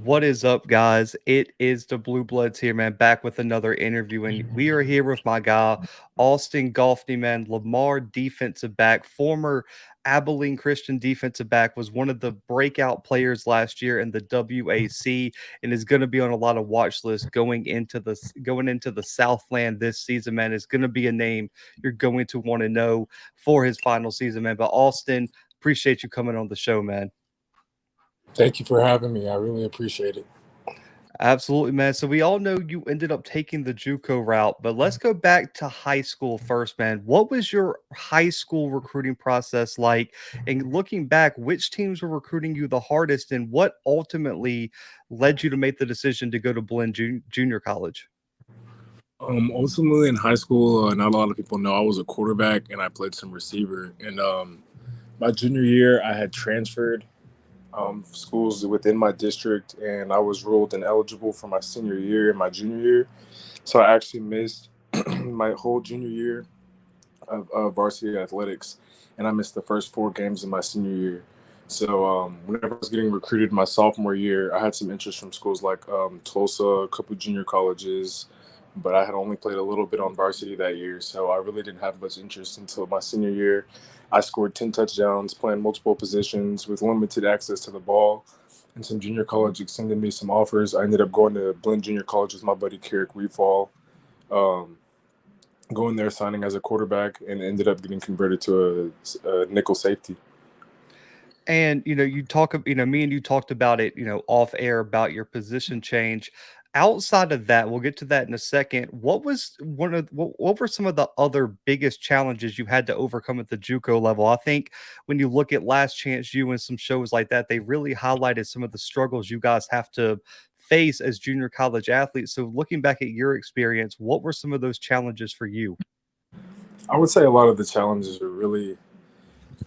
What is up, guys? It is the Bluebloods here, man, back with another interview. And we are here with my guy, Austin Goffney, man. Lamar defensive back, former Abilene Christian defensive back, was one of the breakout players last year in the WAC and is going to be on a lot of watch lists going into the Southland this season, man. Is going to be a name you're going to want to know for his final season, man. But Austin, appreciate you coming on the show, man. Thank you for having me. I really appreciate it. Absolutely, man. So we all know you ended up taking the JUCO route, but let's go back to high school first, man. What was your high school recruiting process like? And looking back, which teams were recruiting you the hardest, and what ultimately led you to make the decision to go to Junior College? Ultimately in high school, not a lot of people know I was a quarterback and I played some receiver. And my junior year, I had transferred schools within my district, and I was ruled ineligible for my senior year and my junior year. So I actually missed my whole junior year of varsity athletics, and I missed the first 4 games of my senior year. So whenever I was getting recruited my sophomore year, I had some interest from schools like Tulsa, a couple junior colleges, but I had only played a little bit on varsity that year, so I really didn't have much interest until my senior year. I scored 10 touchdowns, playing multiple positions with limited access to the ball, and some junior college extended me some offers. I ended up going to Blinn Junior College with my buddy Carrick Refall. Um, Going there, signing as a quarterback, and ended up getting converted to a nickel safety. And me and you talked about it, off air about your position change. Outside of that, we'll get to that in a second. What were some of the other biggest challenges you had to overcome at the JUCO level? I think when you look at Last Chance U and some shows like that, they really highlighted some of the struggles you guys have to face as junior college athletes. So looking back at your experience, what were some of those challenges for you? I would say a lot of the challenges are really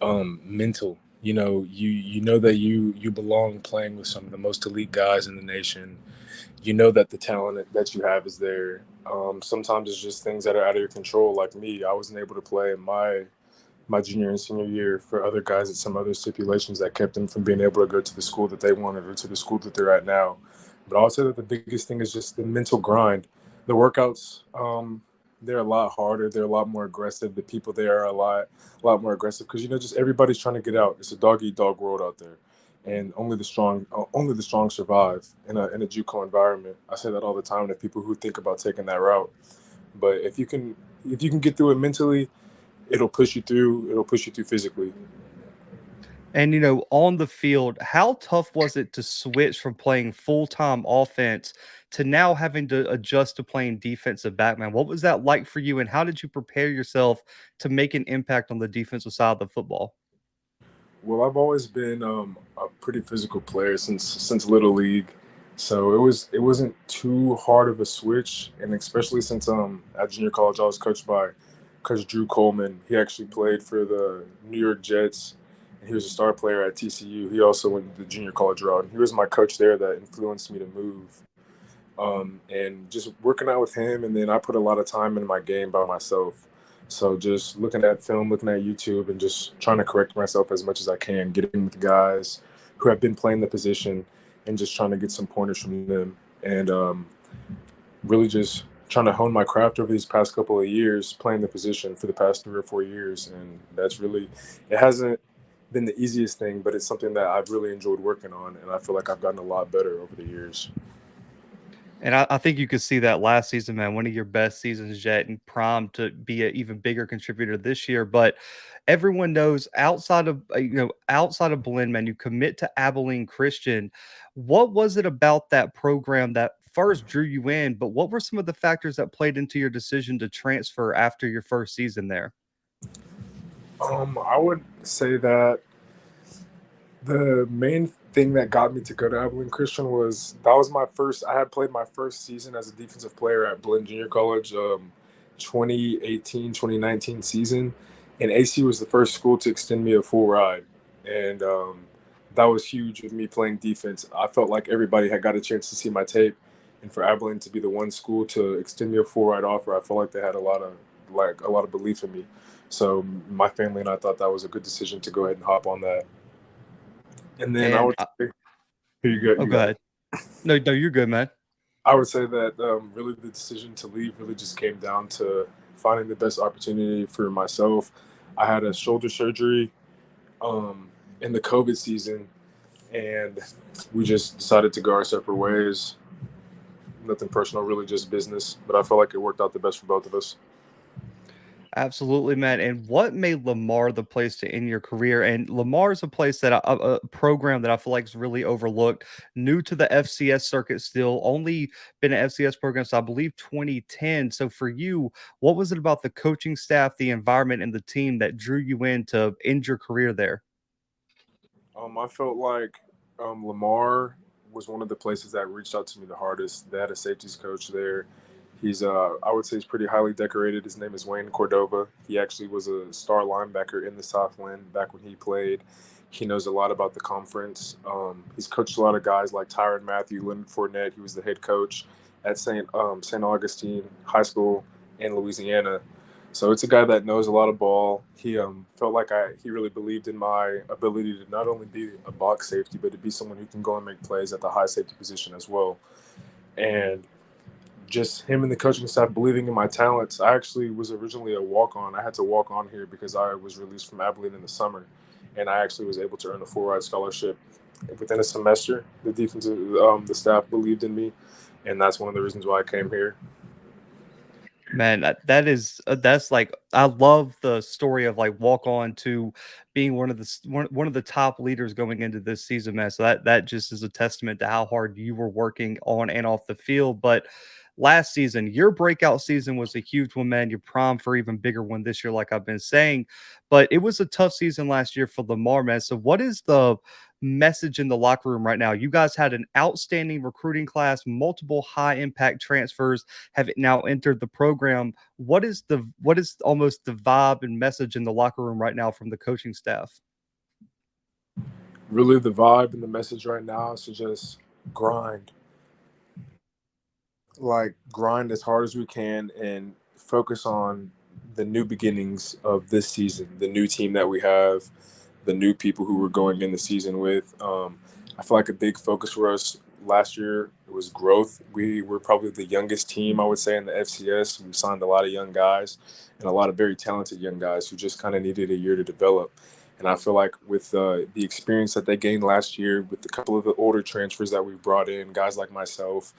mental. You know that you belong playing with some of the most elite guys in the nation. You know that the talent that you have is there. Sometimes it's just things that are out of your control. Like me, I wasn't able to play in my junior and senior year for other guys at some other stipulations that kept them from being able to go to the school that they wanted or to the school that they're at now. But I would say that the biggest thing is just the mental grind. The workouts, they're a lot harder. They're a lot more aggressive. The people there are a lot more aggressive because just everybody's trying to get out. It's a dog eat dog world out there, and only the strong survive in a JUCO environment. I say that all the time to people who think about taking that route. But if you can get through it mentally, it'll push you through. It'll push you through physically. And on the field, how tough was it to switch from playing full-time offense to now having to adjust to playing defensive back, man? What was that like for you, and how did you prepare yourself to make an impact on the defensive side of the football? Well, I've always been a pretty physical player since little league, so it wasn't too hard of a switch, and especially since at junior college I was coached by Coach Drew Coleman. He actually played for the New York Jets, and he was a star player at TCU. He also went the junior college route, and he was my coach there that influenced me to move. And just working out with him, and then I put a lot of time in my game by myself. So just looking at film, looking at YouTube, and just trying to correct myself as much as I can, getting with guys who have been playing the position, and just trying to get some pointers from them, and really just trying to hone my craft over these past couple of years, playing the position for the past 3 or 4 years, and that's really it hasn't been the easiest thing, but it's something that I've really enjoyed working on, and I feel like I've gotten a lot better over the years. And I think you could see that last season, man, one of your best seasons yet, and primed to be an even bigger contributor this year. But everyone knows outside of Blinn, man, you commit to Abilene Christian. What was it about that program that first drew you in? But what were some of the factors that played into your decision to transfer after your first season there? I would say that the main thing that got me to go to Abilene Christian was that was my first. I had played my first season as a defensive player at Blinn Junior College, 2018, 2019 season, and AC was the first school to extend me a full ride, and that was huge with me playing defense. I felt like everybody had got a chance to see my tape, and for Abilene to be the one school to extend me a full ride offer, I felt like they had a lot of belief in me. So my family and I thought that was a good decision to go ahead and hop on that. And then I And would say, here you go, oh, you go got it. ahead. No, no, you're good, man. I would say that really the decision to leave really just came down to finding the best opportunity for myself. I had a shoulder surgery in the COVID season, and we just decided to go our separate ways. Nothing personal, really just business. But I feel like it worked out the best for both of us. Absolutely, man. And what made Lamar the place to end your career? And Lamar is a place that a program that I feel like is really overlooked. New to the FCS circuit, still only been an FCS program, so I believe 2010. So for you, what was it about the coaching staff, the environment, and the team that drew you in to end your career there? I felt like Lamar was one of the places that reached out to me the hardest. They had a safeties coach there. I would say he's pretty highly decorated. His name is Wayne Cordova. He actually was a star linebacker in the Southland back when he played. He knows a lot about the conference. He's coached a lot of guys like Tyron Matthew, Leonard Fournette. He was the head coach at St. Augustine High School in Louisiana. So it's a guy that knows a lot of ball. He felt like he really believed in my ability to not only be a box safety, but to be someone who can go and make plays at the high safety position as well. And just him and the coaching staff believing in my talents. I actually was originally a walk on. I had to walk on here because I was released from Abilene in the summer, and I actually was able to earn a full ride scholarship within a semester. The staff believed in me, and that's one of the reasons why I came here. Man, that is that's like I love the story of like walk on to being one of one of the top leaders going into this season, man. So that just is a testament to how hard you were working on and off the field. But last season, your breakout season was a huge one, man. You're prime for even bigger one this year, like I've been saying. But it was a tough season last year for Lamar, man. So what is the message in the locker room right now? You guys had an outstanding recruiting class, multiple high impact transfers have now entered the program. What is almost the vibe and message in the locker room right now from the coaching staff? Really, the vibe and the message right now is to just grind, like grind as hard as we can and focus on the new beginnings of this season, the new team that we have, the new people who we're going in the season with. I feel like a big focus for us last year was growth. We were probably the youngest team, I would say, in the FCS. We signed a lot of young guys and a lot of very talented young guys who just kind of needed a year to develop. And I feel like with the experience that they gained last year, with a couple of the older transfers that we brought in, guys like myself,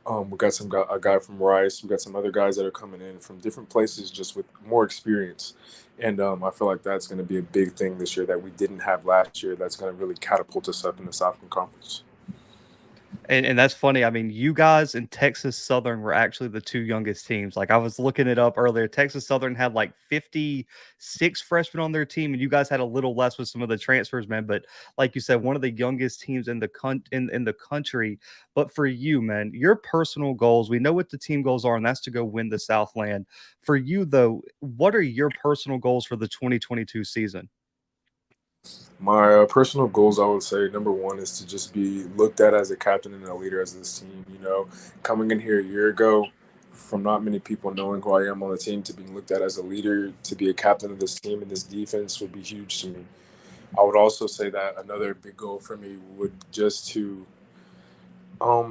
we got a guy from Rice. We got some other guys that are coming in from different places, just with more experience. And I feel like that's going to be a big thing this year that we didn't have last year. That's going to really catapult us up in the Southern Conference. And that's funny. I mean, you guys and Texas Southern were actually the two youngest teams. Like I was looking it up earlier. Texas Southern had like 56 freshmen on their team, and you guys had a little less with some of the transfers, man. But like you said, one of the youngest teams in the in the country. But for you, man, your personal goals, we know what the team goals are, and that's to go win the Southland. For you, though, what are your personal goals for the 2022 season? My personal goals, I would say, number one is to just be looked at as a captain and a leader as this team. Coming in here a year ago, from not many people knowing who I am on the team to being looked at as a leader, to be a captain of this team and this defense would be huge to me. I would also say that another big goal for me would just to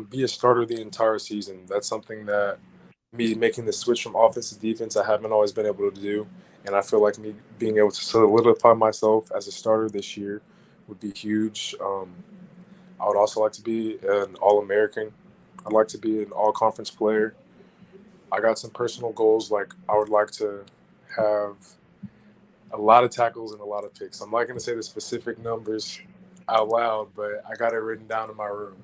be a starter the entire season. That's something that me making the switch from offense to defense, I haven't always been able to do. And I feel like me being able to solidify myself as a starter this year would be huge. I would also like to be an All American. I'd like to be an All Conference player. I got some personal goals, like I would like to have a lot of tackles and a lot of picks. I'm not going to say the specific numbers out loud, but I got it written down in my room.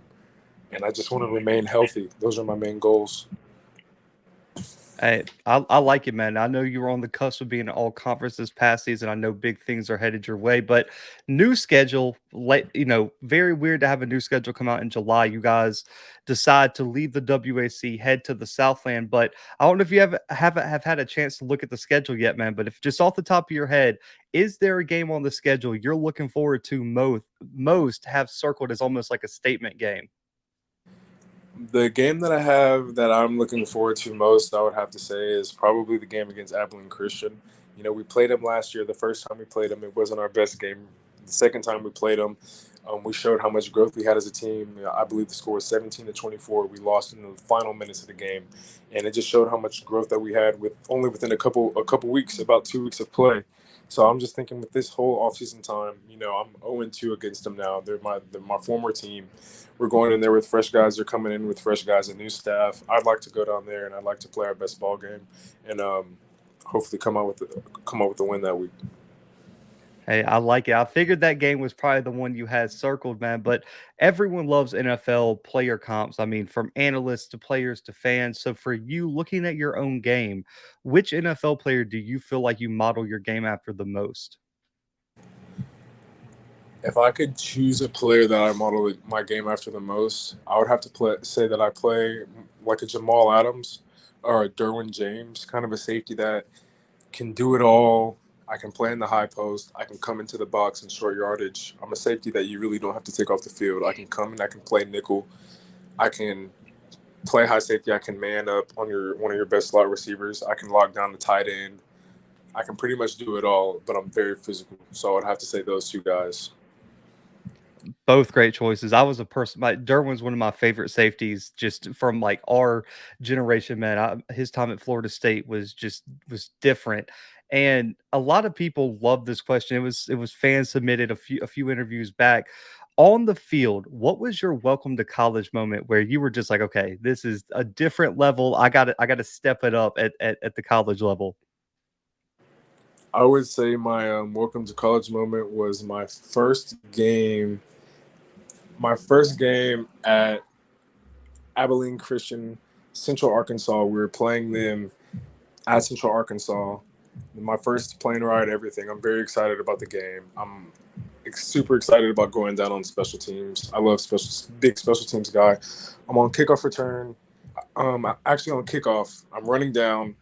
And I just want to remain healthy. Those are my main goals. Hey, I like it, man. I know you were on the cusp of being an all conference this past season. I know big things are headed your way, but new schedule, very weird to have a new schedule come out in July. You guys decide to leave the WAC, head to the Southland. But I don't know if you have had a chance to look at the schedule yet, man. But if just off the top of your head, is there a game on the schedule you're looking forward to most have circled as almost like a statement game? The game that I have that I'm looking forward to most, I would have to say, is probably the game against Abilene Christian. We played them last year. The first time we played them, it wasn't our best game. The second time we played them, We showed how much growth we had as a team. I believe the score was 17-24. We lost in the final minutes of the game, and it just showed how much growth that we had with only within a couple weeks, about 2 weeks of play. So I'm just thinking with this whole offseason time, I'm 0-2 against them now. They're my former team. We're going in there with fresh guys. They're coming in with fresh guys and new staff. I'd like to go down there and I'd like to play our best ball game and hopefully come out with a win that week. Hey, I like it. I figured that game was probably the one you had circled, man. But everyone loves NFL player comps. I mean, from analysts to players to fans. So for you, looking at your own game, which NFL player do you feel like you model your game after the most? If I could choose a player that I model my game after the most, I would have to say that I play like a Jamal Adams or a Derwin James, kind of a safety that can do it all. I can play in the high post. I can come into the box in short yardage. I'm a safety that you really don't have to take off the field. I can come and I can play nickel. I can play high safety. I can man up on your one of your best slot receivers. I can lock down the tight end. I can pretty much do it all, but I'm very physical. So I would have to say those two guys. Both great choices. I was a person. Derwin's one of my favorite safeties, just from like our generation. Man, his time at Florida State was different, and a lot of people love this question. It was fan submitted a few interviews back. On the field, what was your welcome to college moment where you were just like, okay, this is a different level. I got to step it up at the college level. I would say my welcome to college moment was my first game at Abilene Christian, Central Arkansas. We were playing them at Central Arkansas. My first plane ride, everything. I'm very excited about the game. I'm super excited about going down on special teams. I love big special teams guy. I'm on kickoff return. Actually on kickoff, I'm running down.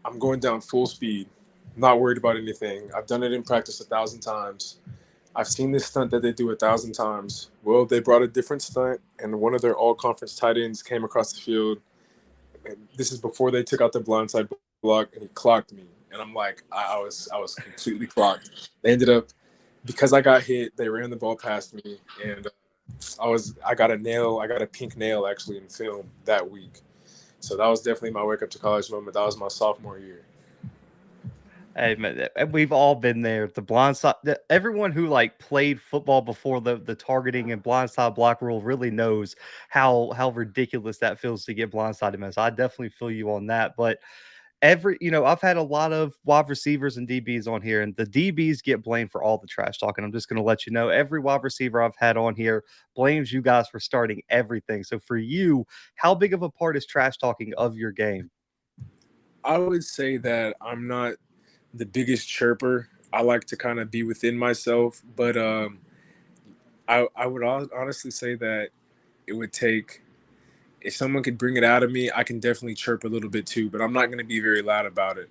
I'm going down full speed. Not worried about anything. I've done it in practice 1,000 times. I've seen this stunt that they do 1,000 times. Well, they brought a different stunt, and one of their all-conference tight ends came across the field. And this is before they took out the blindside block, and he clocked me. And I'm like, I was completely clocked. They ended up because I got hit. They ran the ball past me, and I got a nail. I got a pink nail actually in film that week. So that was definitely my wake up to college moment. That was my sophomore year. Hey, man, we've all been there. The blind side, everyone who like played football before the targeting and blindside block rule really knows how ridiculous that feels to get blindsided, man. So I definitely feel you on that. But I've had a lot of wide receivers and DBs on here, and the DBs get blamed for all the trash talking. I'm just going to let you know every wide receiver I've had on here blames you guys for starting everything. So for you, how big of a part is trash talking of your game? I would say that I'm not the biggest chirper. I like to kind of be within myself, but I would honestly say that it would take if someone could bring it out of me, I can definitely chirp a little bit too, but I'm not going to be very loud about it.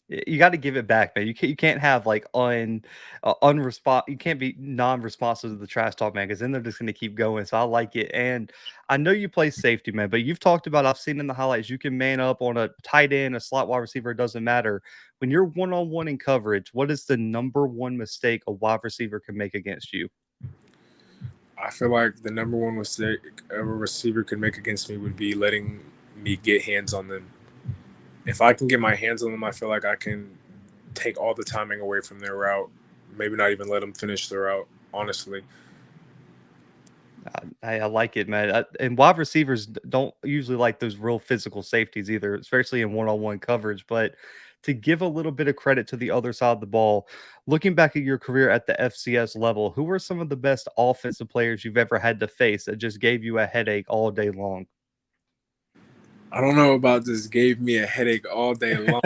You got to give it back, man. You can't have like unrespons. You can't be non-responsive to the trash talk, man, because then they're just going to keep going. So I like it, and I know you play safety, man. But you've talked about I've seen in the highlights you can man up on a tight end, a slot wide receiver. It doesn't matter when you're one-on-one in coverage. What is the number one mistake a wide receiver can make against you? I feel like the number one mistake a receiver could make against me would be letting me get hands on them. If I can get my hands on them, I feel like I can take all the timing away from their route. Maybe not even let them finish the route, honestly. I like it, man. And wide receivers don't usually like those real physical safeties either, especially in one-on-one coverage. But to give a little bit of credit to the other side of the ball, looking back at your career at the FCS level, who were some of the best offensive players you've ever had to face that just gave you a headache all day long? I don't know about this gave me a headache all day long,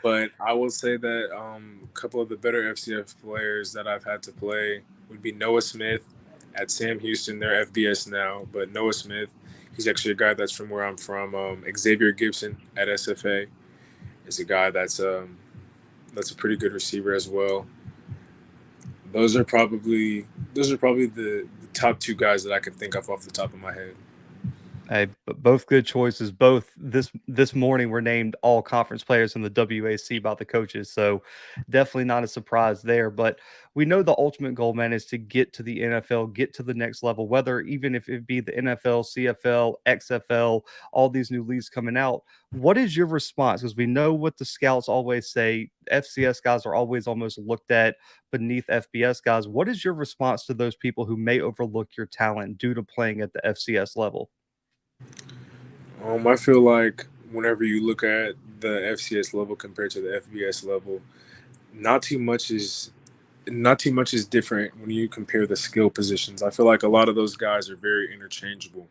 but I will say that a couple of the better FCF players that I've had to play would be Noah Smith at Sam Houston. They're FBS now, but Noah Smith, he's actually a guy that's from where I'm from. Xavier Gibson at SFA is a guy that's a pretty good receiver as well. Those are probably the top two guys that I can think of off the top of my head. Hey, both good choices. Both this morning were named all conference players in the WAC by the coaches, so definitely not a surprise there. But we know the ultimate goal, man, is to get to the NFL, get to the next level. Whether even if it be the NFL, CFL, XFL, all these new leagues coming out. What is your response? Because we know what the scouts always say: FCS guys are always almost looked at beneath FBS guys. What is your response to those people who may overlook your talent due to playing at the FCS level? I feel like whenever you look at the FCS level compared to the FBS level, not too much is not too much is different when you compare the skill positions. I feel like a lot of those guys are very interchangeable.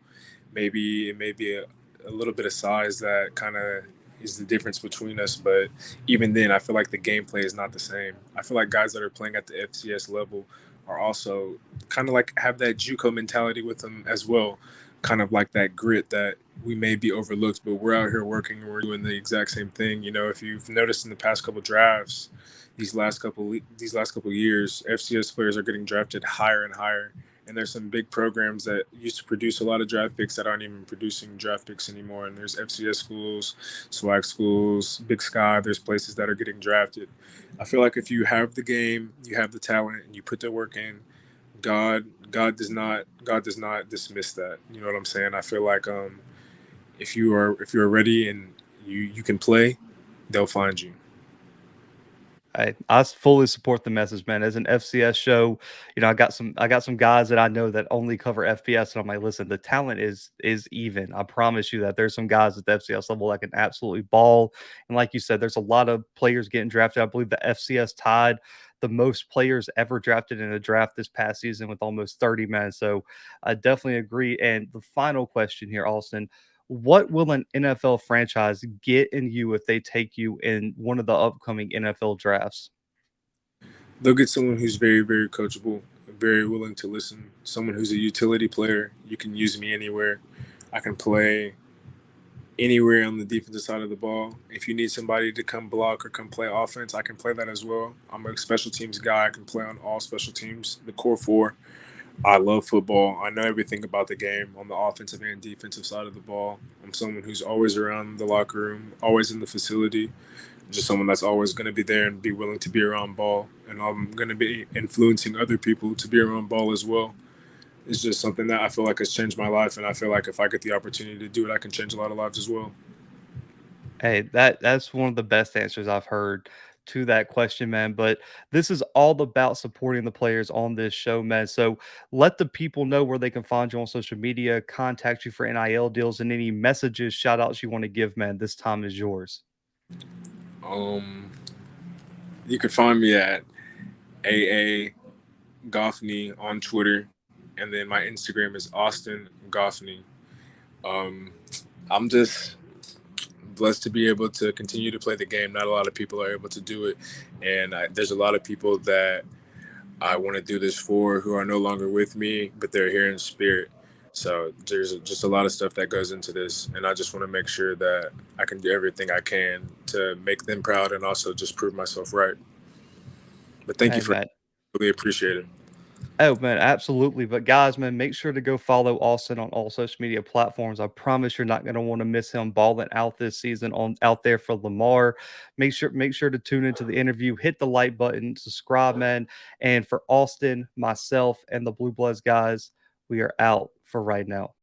Maybe it may be a little bit of size that kind of is the difference between us, but even then, I feel like the gameplay is not the same. I feel like guys that are playing at the FCS level are also kind of like have that JUCO mentality with them as well, kind of like that grit that we may be overlooked, but we're out here working and we're doing the exact same thing. You know, if you've noticed in the past couple drafts, these last couple years, FCS players are getting drafted higher and higher. And there's some big programs that used to produce a lot of draft picks that aren't even producing draft picks anymore. And there's FCS schools, swag schools, Big Sky. There's places that are getting drafted. I feel like if you have the game, you have the talent, and you put the work in, God does not dismiss that. You know what I'm saying? I feel like if you're ready and you can play, they'll find you. I fully support the message, man. As an FCS show, I got some guys that I know that only cover FBS, and I'm like, listen, the talent is even. I promise you that there's some guys at the FCS level that can absolutely ball. And like you said, there's a lot of players getting drafted. I believe the FCS tied the most players ever drafted in a draft this past season with almost 30 men. So I definitely agree. And the final question here, Austin, what will an NFL franchise get in you if they take you in one of the upcoming NFL drafts? They'll get someone who's very, very coachable, very willing to listen, someone who's a utility player. You can use me anywhere. I can play anywhere on the defensive side of the ball. If you need somebody to come block or come play offense, I can play that as well. I'm a special teams guy. I can play on all special teams, the core four. I love football. I know everything about the game on the offensive and defensive side of the ball. I'm someone who's always around the locker room, always in the facility, just someone that's always going to be there and be willing to be around ball. And I'm going to be influencing other people to be around ball as well. It's just something that I feel like has changed my life. And I feel like if I get the opportunity to do it, I can change a lot of lives as well. Hey, that's one of the best answers I've heard to that question, man. But this is all about supporting the players on this show, man. So let the people know where they can find you on social media, contact you for NIL deals, and any messages, shout outs you want to give, man. This time is yours. Um, you can find me at AA Goffney on Twitter. And then my Instagram is Austin Goffney. Um, I'm just blessed to be able to continue to play the game. Not a lot of people are able to do it, and there's a lot of people that I want to do this for who are no longer with me, but they're here in spirit. So there's just a lot of stuff that goes into this, and I just want to make sure that I can do everything I can to make them proud and also just prove myself right. But thank you Hey, for man. really appreciate it. Oh man, absolutely. But guys, man, make sure to go follow Austin on all social media platforms. I promise you're not going to want to miss him balling out this season on out there for Lamar. Make sure to tune into the interview, hit the like button, subscribe, man. And for Austin, myself, and the Blue Bloods guys, we are out for right now.